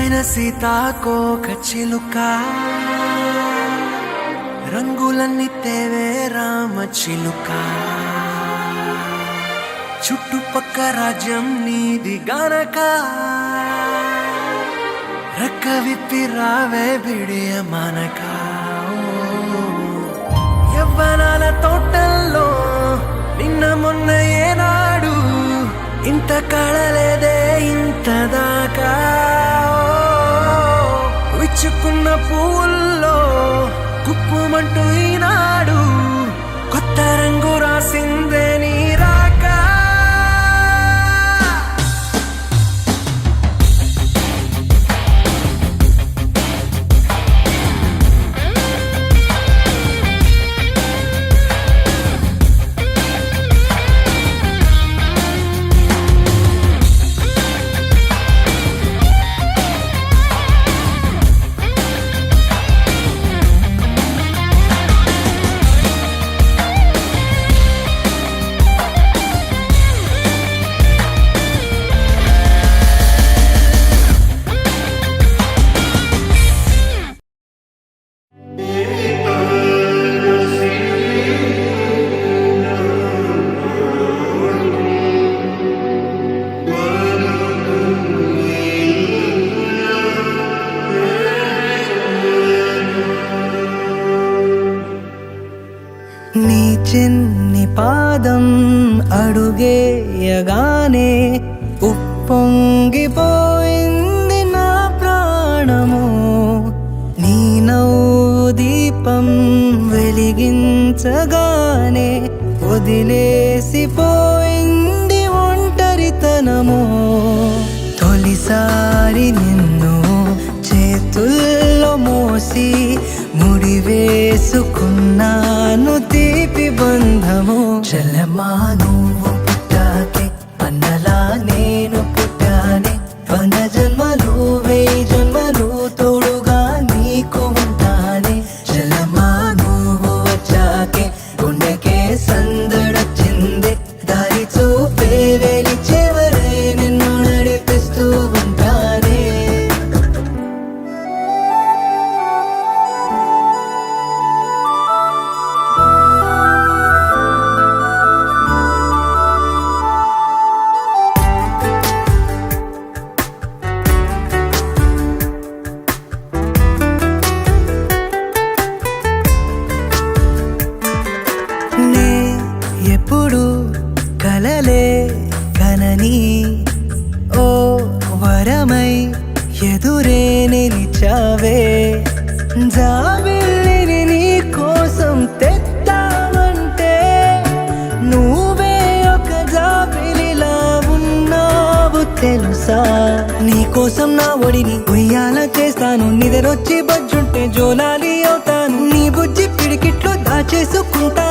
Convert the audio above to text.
సీతాకోక చిలుక రంగులన్నీ తేవే రామ చిలుక చుట్టుపక్క రాజ్యం నీది గనక రెక్క విప్పి రావే బిడియ మనక యవ్వనాల తోటల్లో నిన్న మొన్న ఏనాడు ఇంత కళలేదే ఇంత దాకా విచ్చుకున్న పువ్వుల్లో కుప్పుమంటూ ఈనాడు కొత్త రంగు రాసిందే నీ రాక నీ చిన్ని పాదం అడుగేయగానే ఉప్పొంగిపోయింది నా ప్రాణము నీ నవ్వు దీపం వెలిగించగానే వదిలేసిపోయింది ఒంటరితనము తొలిసారి నిన్ను చేతుల్లో మోసి ముడివేసుకున్నాను తీపి బంధము చలమా నువ్వు పుట్టాకే అన్నలా నేను పుట్టానే 100 జన్మలు 1000 జన్మలు తోడుగా నీకు ఉంటానే చలమా నువ్వు వచ్చాకే గుండెకే సందడొచ్చిందే దారి చూపే వెలి చివరే నిన్ను నడిపిస్తూ ఉంటానే నే ఎప్పుడు కలలే కనని ఓ వరమై ఎదురే నిలిచావే జాబిల్లిని నీ కోసం తెత్తావంటే నువ్వే ఒక జాబిలిలా ఉన్నావు తెలుసా నీ కోసం నా ఒడిని ఉయ్యాల చేస్తాను నిద్రొచ్చి బజ్జుంటే జోలాలి అవుతాను నీ బుజ్జి పిడికిట్లో దాచేసుకుంటా